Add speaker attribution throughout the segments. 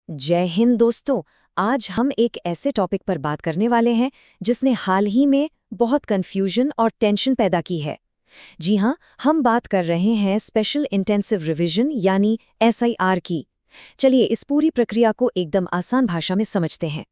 Speaker 1: जय हिंद दोस्तों। आज हम एक ऐसे टॉपिक पर बात करने वाले हैं जिसने हाल ही में बहुत कंफ्यूजन और टेंशन पैदा की है। जी हाँ, हम बात कर रहे हैं स्पेशल इंटेंसिव रिवीजन यानी एसआईआर की। चलिए इस पूरी प्रक्रिया को एकदम आसान भाषा में समझते हैं।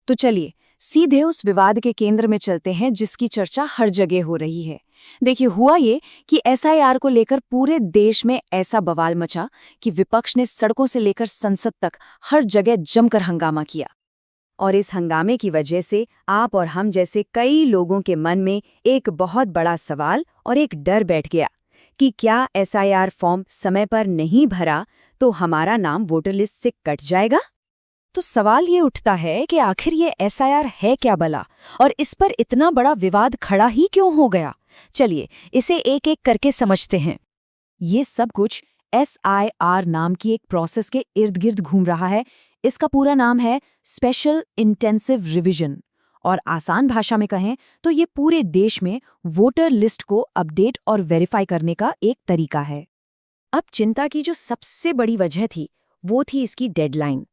Speaker 2: तो चलिए सीधे उस विवाद के केंद्र में चलते हैं जिसकी चर्चा हर जगह हो रही है। देखिए, हुआ ये कि एसआईआर को लेकर पूरे देश में ऐसा बवाल मचा कि विपक्ष ने सड़कों से लेकर संसद तक हर जगह जमकर हंगामा किया। और इस हंगामे की वजह से आप और हम जैसे कई लोगों के मन में एक बहुत बड़ा सवाल और एक डर बैठ गया कि क्या एसआईआर फॉर्म समय पर नहीं भरा तो हमारा नाम वोटर लिस्ट से कट जाएगा। तो सवाल ये उठता है कि आखिर ये एसआईआर है क्या भला, और इस पर इतना बड़ा विवाद खड़ा ही क्यों हो गया। चलिए इसे एक एक करके समझते हैं। ये सब कुछ एसआईआर नाम की एक प्रोसेस के इर्द गिर्द घूम रहा है। इसका पूरा नाम है स्पेशल इंटेंसिव रिवीजन, और आसान भाषा में कहें तो ये पूरे देश में वोटर लिस्ट को अपडेट और वेरीफाई करने का एक तरीका है। अब चिंता की जो सबसे बड़ी वजह थी वो थी इसकी डेडलाइन।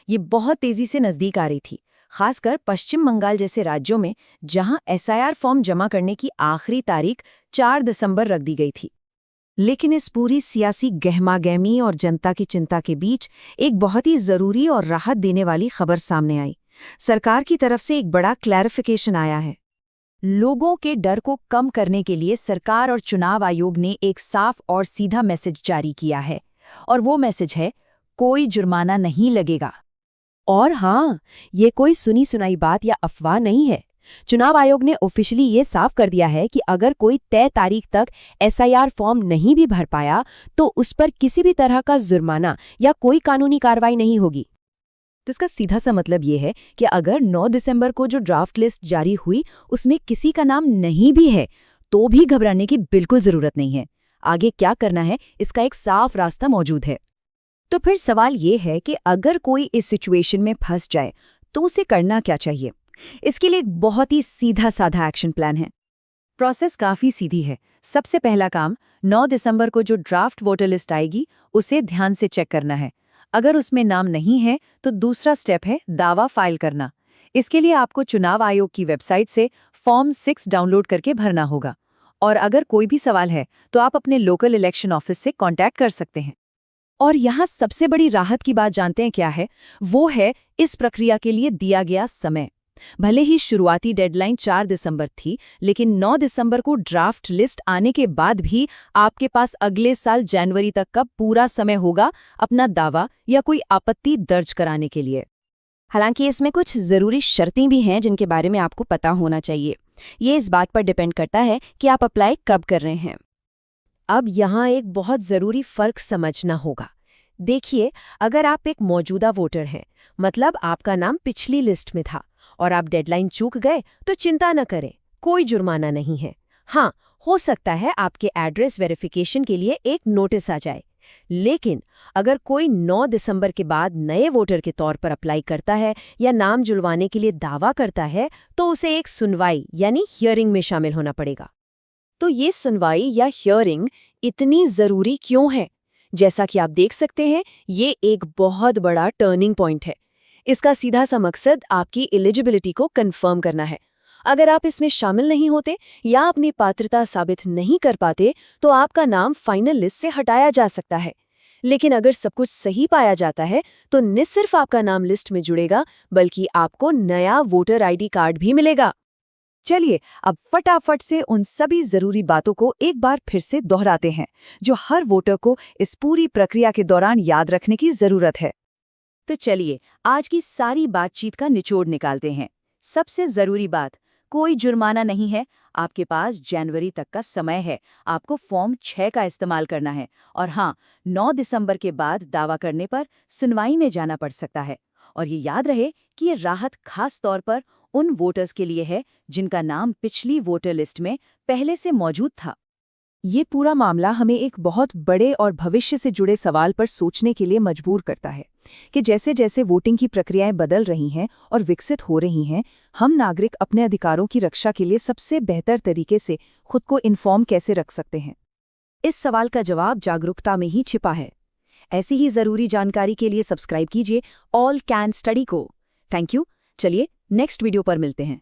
Speaker 2: ये बहुत तेजी से नजदीक आ रही थी, खासकर पश्चिम बंगाल जैसे राज्यों में जहां एसआईआर फॉर्म जमा करने की आखिरी तारीख 4 दिसंबर रख दी गई थी। लेकिन इस पूरी सियासी गहमागहमी और जनता की चिंता के बीच एक बहुत ही जरूरी और राहत देने वाली खबर सामने आई। सरकार की तरफ से एक बड़ा क्लैरिफिकेशन आया है। लोगों के डर को कम करने के लिए सरकार और चुनाव आयोग ने एक साफ और सीधा मैसेज जारी किया है, और वो मैसेज है कोई जुर्माना नहीं लगेगा। और हाँ, ये कोई सुनी सुनाई बात या अफवाह नहीं है। चुनाव आयोग ने ऑफिशियली ये साफ कर दिया है कि अगर कोई तय तारीख तक एसआईआर फॉर्म नहीं भी भर पाया तो उस पर किसी भी तरह का जुर्माना या कोई कानूनी कार्रवाई नहीं होगी। तो इसका सीधा सा मतलब ये है कि अगर 9 दिसंबर को जो ड्राफ्ट लिस्ट जारी हुई उसमें किसी का नाम नहीं भी है तो भी घबराने की बिल्कुल जरूरत नहीं है। आगे क्या करना है इसका एक साफ रास्ता मौजूद है। तो फिर सवाल ये है कि अगर कोई इस सिचुएशन में फंस जाए तो उसे करना क्या चाहिए। इसके लिए एक बहुत ही सीधा साधा एक्शन प्लान है। प्रोसेस काफी सीधी है। सबसे पहला काम 9 दिसंबर को जो ड्राफ्ट वोटर लिस्ट आएगी उसे ध्यान से चेक करना है। अगर उसमें नाम नहीं है तो दूसरा स्टेप है दावा फाइल करना। इसके लिए आपको चुनाव आयोग की वेबसाइट से फॉर्म 6 डाउनलोड करके भरना होगा। और अगर कोई भी सवाल है तो आप अपने लोकल इलेक्शन ऑफिस से कॉन्टैक्ट कर सकते हैं। और यहाँ सबसे बड़ी राहत की बात जानते हैं क्या है? वो है इस प्रक्रिया के लिए दिया गया समय। भले ही शुरुआती डेडलाइन 4 दिसंबर थी, लेकिन 9 दिसंबर को ड्राफ्ट लिस्ट आने के बाद भी आपके पास अगले साल जनवरी तक का पूरा समय होगा अपना दावा या कोई आपत्ति दर्ज कराने के लिए। हालांकि इसमें कुछ ज़रूरी शर्तें भी हैं जिनके बारे में आपको पता होना चाहिए। ये इस बात पर डिपेंड करता है कि आप अप्लाई कब कर रहे हैं। अब यहाँ एक बहुत ज़रूरी फ़र्क समझना होगा। देखिए, अगर आप एक मौजूदा वोटर हैं, मतलब आपका नाम पिछली लिस्ट में था और आप डेडलाइन चूक गए, तो चिंता न करें, कोई जुर्माना नहीं है। हाँ, हो सकता है आपके एड्रेस वेरिफिकेशन के लिए एक नोटिस आ जाए। लेकिन अगर कोई 9 दिसंबर के बाद नए वोटर के तौर पर अप्लाई करता है या नाम जुड़वाने के लिए दावा करता है तो उसे एक सुनवाई यानी हियरिंग में शामिल होना पड़ेगा। तो ये सुनवाई या हियरिंग इतनी ज़रूरी क्यों है? जैसा कि आप देख सकते हैं, ये एक बहुत बड़ा टर्निंग पॉइंट है। इसका सीधा सा मकसद आपकी एलिजिबिलिटी को कंफर्म करना है। अगर आप इसमें शामिल नहीं होते या अपनी पात्रता साबित नहीं कर पाते तो आपका नाम फाइनल लिस्ट से हटाया जा सकता है। लेकिन अगर सब कुछ सही पाया जाता है तो न सिर्फ आपका नाम लिस्ट में जुड़ेगा बल्कि आपको नया वोटर आईडी कार्ड भी मिलेगा। चलिए अब फटाफट से उन सभी जरूरी बातों को एक बार फिर से दोहराते हैं जो हर वोटर को इस पूरी प्रक्रिया के दौरान याद रखने की जरूरत है। तो चलिए आज की सारी बातचीत का निचोड़ निकालते हैं। सबसे जरूरी बात, कोई जुर्माना नहीं है। आपके पास जनवरी तक का समय है। आपको फॉर्म 6 का इस्तेमाल करना है। और हाँ, 9 दिसंबर के बाद दावा करने पर सुनवाई में जाना पड़ सकता है। और ये याद रहे कि ये राहत खास तौर पर उन वोटर्स के लिए है जिनका नाम पिछली वोटर लिस्ट में पहले से मौजूद था। ये पूरा मामला हमें एक बहुत बड़े और भविष्य से जुड़े सवाल पर सोचने के लिए मजबूर करता है कि जैसे जैसे वोटिंग की प्रक्रियाएं बदल रही हैं और विकसित हो रही हैं, हम नागरिक अपने अधिकारों की रक्षा के लिए सबसे बेहतर तरीके से खुद को इन्फॉर्म कैसे रख सकते हैं। इस सवाल का जवाब जागरूकता में ही छिपा है। ऐसी ही ज़रूरी जानकारी के लिए सब्सक्राइब कीजिए ऑल कैन स्टडी को। Thank you. चलिए नेक्स्ट वीडियो पर मिलते हैं।